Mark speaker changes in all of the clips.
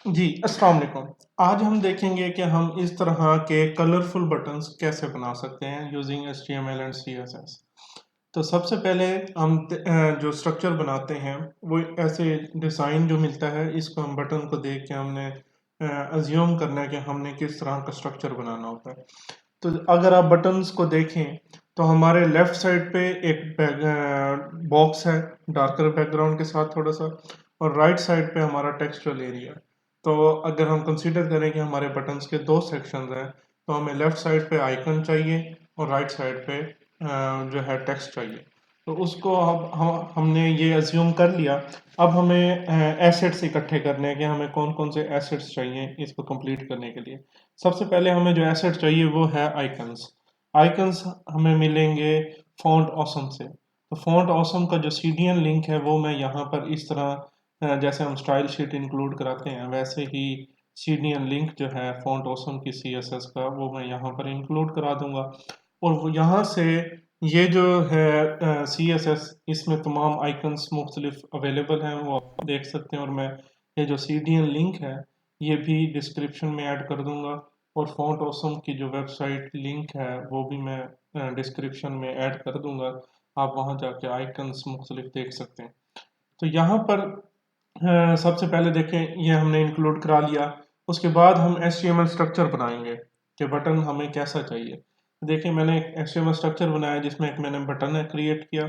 Speaker 1: जी, अस्सलाम वालेकुम। आज हम देखेंगे कि हम इस तरह के कलरफुल बटन्स कैसे बना सकते हैं यूजिंग HTML एंड CSS। तो सबसे पहले हम जो स्ट्रक्चर बनाते हैं वो ऐसे डिज़ाइन जो मिलता है इसको हम बटन को देख के हमने अज्यूम करना है कि हमने किस तरह का स्ट्रक्चर बनाना होता है। तो अगर आप बटन्स को देखें तो हमारे लेफ्ट साइड पे एक बॉक्स है डार्कर बैकग्राउंड के साथ थोड़ा सा, और राइट साइड पे हमारा टेक्सचुअल एरिया। तो अगर हम कंसीडर करें कि हमारे बटन्स के दो सेक्शंस हैं, तो हमें लेफ्ट साइड पे आइकन चाहिए और राइट साइड पे जो है टेक्स्ट चाहिए। तो उसको हमने ये अज्यूम कर लिया। अब हमें एसेट्स इकट्ठे करने हैं कि हमें कौन कौन से एसेट्स चाहिए इसको कंप्लीट करने के लिए। सबसे पहले हमें जो एसेट चाहिए वो है आइकन्स। आइकन्स हमें मिलेंगे फॉन्ट ऑसम से। तो फॉन्ट ऑसम का जो सीडीएन लिंक है वो मैं यहाँ पर इस तरह जैसे हम स्टाइल शीट इंक्लूड कराते हैं वैसे ही सीडीएन लिंक जो है फॉन्ट ऑसम की CSS का वो मैं यहाँ पर इंक्लूड करा दूंगा। और वो यहाँ से ये जो है CSS इसमें तमाम आइकन्स मुख्तलिफ अवेलेबल हैं वो आप देख सकते हैं। और मैं ये जो सीडीएन लिंक है ये भी डिस्क्रिप्शन में ऐड कर दूंगा, और फॉन्ट ऑसम की जो वेबसाइट लिंक है वो भी मैं डिस्क्रिप्शन में ऐड कर दूंगा। आप वहाँ जाके आइकन्स मुख्तलिफ देख सकते हैं। तो यहाँ पर सबसे पहले देखें ये हमने इंक्लूड करा लिया। उसके बाद हम HTML स्ट्रक्चर बनाएंगे कि बटन हमें कैसा चाहिए। देखिए मैंने एक HTML स्ट्रक्चर बनाया जिसमें एक मैंने बटन है क्रिएट किया।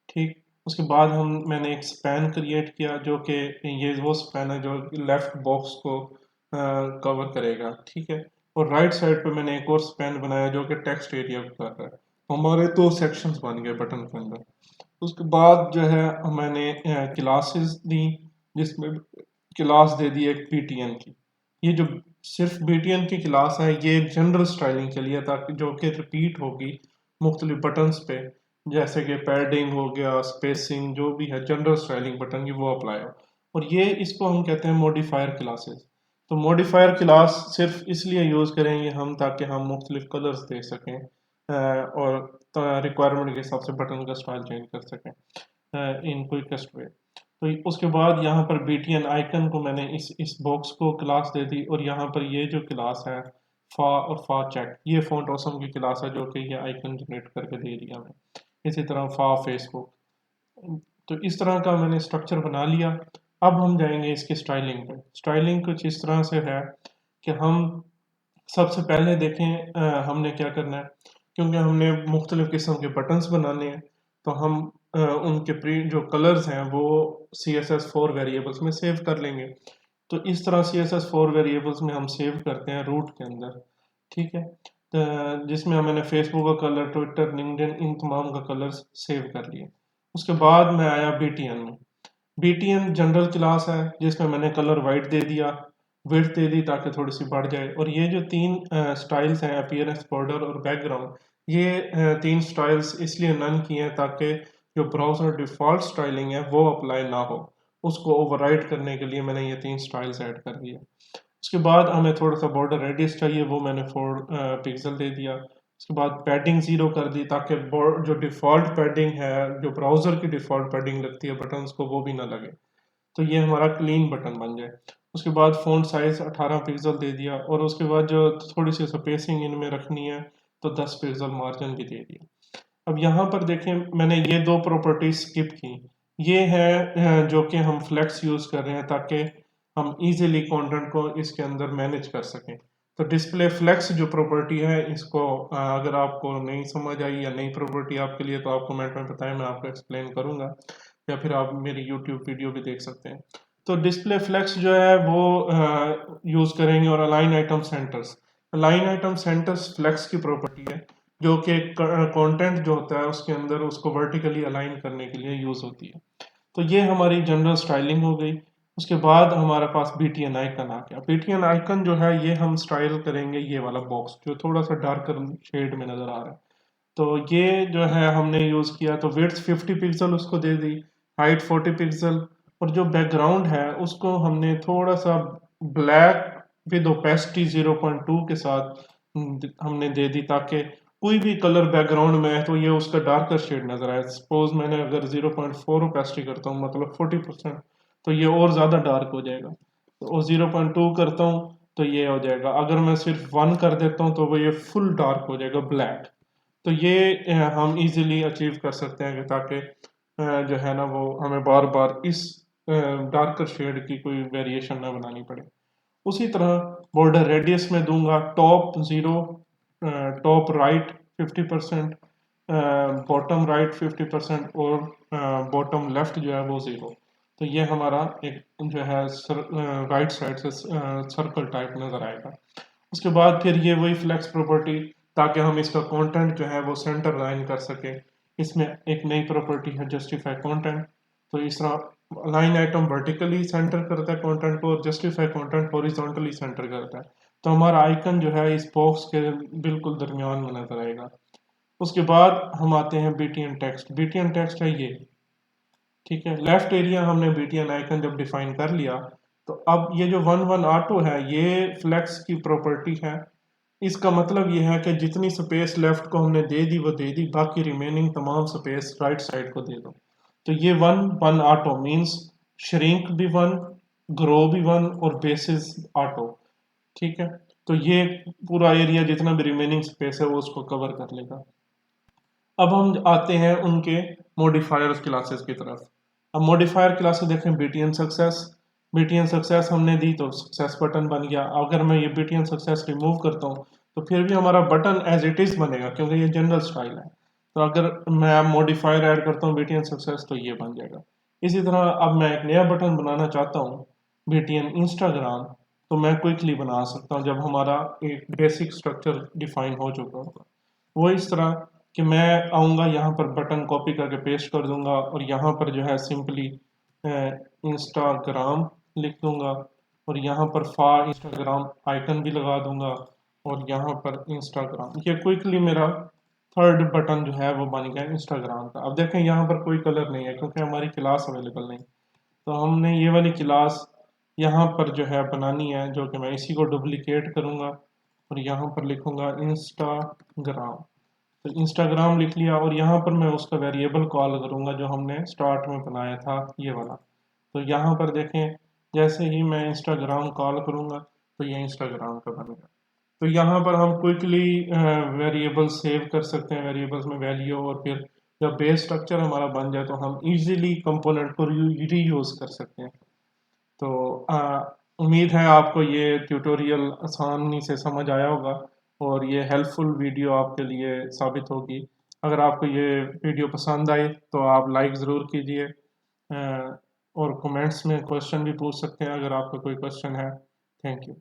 Speaker 1: ठीक, उसके बाद मैंने एक स्पैन क्रिएट किया जो कि ये वो स्पैन है जो लेफ्ट बॉक्स को कवर करेगा। ठीक है, और राइट साइड पे मैंने एक और स्पैन बनाया जो कि टेक्स्ट एरिया को कर रहा है। हमारे दो सेक्शंस बन गए बटन के अंदर। उसके बाद जो है मैंने क्लासेस दी जिसमें क्लास दे दी एक BTN की। ये जो सिर्फ BTN की क्लास है ये एक जनरल स्टाइलिंग के लिए, ताकि जो कि रिपीट होगी मुख्तलिफ बटन्स पे, जैसे कि पैडिंग हो गया, स्पेसिंग, जो भी है जनरल स्टाइलिंग बटन की वो अप्लाई हो। और ये इसको हम कहते हैं मॉडिफायर क्लासेस। तो मॉडिफायर क्लास सिर्फ इसलिए यूज़ करेंगे हम ताकि हम मुख्तलिफ कलर्स दे सकें और रिक्वायरमेंट के हिसाब से बटन का स्टाइल चेंज कर सकें इन क्विकेस्ट वे। तो उसके बाद यहाँ पर BTN आइकन को मैंने इस बॉक्स को क्लास दे दी, और यहाँ पर ये जो क्लास है फा और फा चेक, ये फॉन्ट ऑसम की क्लास है जो कि ये आइकन जनरेट करके दे दिया हमें। इसी तरह फा फेसबुक। तो इस तरह का मैंने स्ट्रक्चर बना लिया। अब हम जाएंगे इसकी स्टाइलिंग पे। स्टाइलिंग कुछ इस तरह से है कि हम सबसे पहले देखें हमने क्या करना है। क्योंकि हमने मुख्तलिफ किस्म के बटन्स बनाने हैं तो हम उनके प्री जो कलर्स हैं वो CSS4 वेरिएबल्स में सेव कर लेंगे। तो इस तरह CSS4 वेरिएबल्स में हम सेव करते हैं रूट के अंदर। ठीक है, जिसमें मैंने फेसबुक का कलर, ट्विटर, लिंक्डइन, इन तमाम का कलर सेव कर लिया। उसके बाद मैं आया BTN में। BTN जनरल क्लास है जिसमें मैंने कलर वाइट दे दिया, विड्थ दे दी ताकि थोड़ी सी बढ़ जाए। और ये जो तीन स्टाइल्स हैं अपीयरेंस, बॉर्डर और बैकग्राउंड, ये तीन स्टाइल्स इसलिए नन की हैं ताकि जो ब्राउज़र डिफ़ॉल्ट स्टाइलिंग है वो अप्लाई ना हो। उसको ओवरराइड करने के लिए मैंने ये तीन स्टाइल्स ऐड कर दिए। उसके बाद हमें थोड़ा सा बॉर्डर रेडियस चाहिए, वो मैंने 4 पिक्सल दे दिया। उसके बाद पैडिंग 0 कर दी ताकि जो डिफ़ॉल्ट पैडिंग है, जो ब्राउज़र की डिफ़ॉल्ट पैडिंग लगती है बटन्स को, वो भी ना लगे। तो ये हमारा क्लीन बटन बन जाए। उसके बाद फ़ॉन्ट साइज़ 18 पिक्सल दे दिया, और उसके बाद जो थोड़ी सी स्पेसिंग इनमें रखनी है तो 10 पिक्सल मार्जिन भी दे दिया। अब यहाँ पर देखें मैंने ये दो प्रॉपर्टीज स्किप की। ये है जो कि हम फ्लेक्स यूज़ कर रहे हैं ताकि हम इजीली कंटेंट को इसके अंदर मैनेज कर सकें। तो डिस्प्ले फ्लेक्स जो प्रॉपर्टी है इसको अगर आपको नहीं समझ आई या नई प्रॉपर्टी आपके लिए तो आप कमेंट में बताएं, मैं आपको एक्सप्लेन करूंगा, या फिर आप मेरी यूट्यूब वीडियो भी देख सकते हैं। तो डिस्प्ले फ्लेक्स जो है वो यूज़ करेंगे। और align item centers, align item centers flex की प्रॉपर्टी है जो कि कंटेंट जो होता है उसके अंदर उसको वर्टिकली अलाइन करने के लिए यूज़ होती है। तो ये हमारी जनरल स्टाइलिंग हो गई। उसके बाद हमारे पास BTN आइकन आ गया। BTN आइकन जो है ये हम स्टाइल करेंगे ये वाला बॉक्स जो थोड़ा सा डार्कर शेड में नज़र आ रहा है। तो ये जो है हमने यूज़ किया। तो विड्थ 50 पिक्सल उसको दे दी, हाइट 40 पिक्सल, और जो बैकग्राउंड है उसको हमने थोड़ा सा ब्लैक विद ओपेसिटी 0.2 के साथ हमने दे दी ताकि कोई भी कलर बैकग्राउंड में है तो ये उसका डार्कर शेड नजर आए। सपोज मैंने अगर 0.4 ओपेसिटी करता हूँ मतलब 40%, तो ये और ज़्यादा डार्क हो जाएगा। तो 0.2 करता हूँ तो ये हो जाएगा। अगर मैं सिर्फ 1 कर देता हूँ तो वो ये फुल डार्क हो जाएगा, ब्लैक। तो ये हम इजीली अचीव कर सकते हैं कि ताकि जो है ना वो हमें बार बार इस डार्कर शेड की कोई वेरिएशन ना बनानी पड़े। उसी तरह बॉर्डर रेडियस में दूंगा top 0, top right 50%, bottom right 50% और बॉटम लेफ्ट जो है वो 0। तो ये हमारा एक जो है राइट साइड से सर्कल टाइप नजर आएगा। उसके बाद फिर ये वही फ्लेक्स प्रॉपर्टी, ताकि हम इसका कंटेंट जो है वो सेंटर लाइन कर सके। इसमें एक नई प्रॉपर्टी है जस्टिफाई कंटेंट। तो इस तरह लाइन आइटम वर्टिकली सेंटर करता है कंटेंट को और जस्टिफाई कंटेंट हॉरिजॉन्टली सेंटर करता है। तो हमारा आइकन जो है इस बॉक्स के बिल्कुल दरमियान में नजर आएगा। उसके बाद हम आते हैं बीटीएन टेक्स्ट। बीटीएन टेक्स्ट है ये, ठीक है। लेफ्ट एरिया हमने बीटीएन आइकन जब डिफाइन कर लिया तो अब ये जो 1 1 ऑटो है ये फ्लेक्स की प्रॉपर्टी है। इसका मतलब ये है कि जितनी स्पेस लेफ्ट को हमने दे दी वो दे दी, बाकी रिमेनिंग तमाम स्पेस राइट साइड को दे दो। तो ये 1 1 ऑटो मींस श्रिंक भी 1, ग्रो भी 1 और बेसिस ऑटो, ठीक है। तो ये पूरा एरिया जितना भी रिमेनिंग स्पेस है वो उसको कवर कर लेगा। अब हम आते हैं उनके मॉडिफायर्स क्लासेस की तरफ। अब मॉडिफायर क्लासेस देखें, बीटीएन सक्सेस। बीटीएन सक्सेस हमने दी तो सक्सेस बटन बन गया। अगर मैं ये बीटीएन सक्सेस रिमूव करता हूँ तो फिर भी हमारा बटन एज इट इज बनेगा क्योंकि ये जनरल स्टाइल है। तो अगर मैं मॉडिफायर ऐड करता हूँ बीटीएन सक्सेस तो ये बन जाएगा। इसी तरह अब मैं एक नया बटन बनाना चाहता हूँ बीटीएन इंस्टाग्राम, तो मैं क्विकली बना सकता हूँ जब हमारा एक बेसिक स्ट्रक्चर डिफाइन हो चुका होगा। वो इस तरह कि मैं आऊँगा यहाँ पर बटन कॉपी करके पेस्ट कर दूंगा और यहाँ पर जो है सिंपली इंस्टाग्राम लिख दूंगा और यहाँ पर फा इंस्टाग्राम आइकन भी लगा दूंगा और यहाँ पर इंस्टाग्राम। ये क्विकली मेरा थर्ड बटन जो है वो बन गया इंस्टाग्राम का। अब देखें यहाँ पर कोई कलर नहीं है क्योंकि हमारी क्लास अवेलेबल नहीं। तो हमने ये वाली क्लास यहाँ पर जो है बनानी है, जो कि मैं इसी को डुप्लीकेट करूँगा और यहाँ पर लिखूँगा इंस्टाग्राम। तो इंस्टाग्राम लिख लिया और यहाँ पर मैं उसका वेरिएबल कॉल करूँगा जो हमने स्टार्ट में बनाया था ये वाला। तो यहाँ पर देखें जैसे ही मैं इंस्टाग्राम कॉल करूँगा तो ये इंस्टाग्राम का बनेगा। तो यहाँ पर हम क्विकली वेरिएबल सेव कर सकते हैं, वेरिएबल्स में वैल्यू, और फिर जब बेस स्ट्रक्चर हमारा बन जाए तो हम इजीली कंपोनेंट को रीयूज कर सकते हैं। तो उम्मीद है आपको ये ट्यूटोरियल आसानी से समझ आया होगा और ये हेल्पफुल वीडियो आपके लिए साबित होगी। अगर आपको ये वीडियो पसंद आए तो आप लाइक ज़रूर कीजिए और कमेंट्स में क्वेश्चन भी पूछ सकते हैं अगर आपका कोई क्वेश्चन है। Thank you.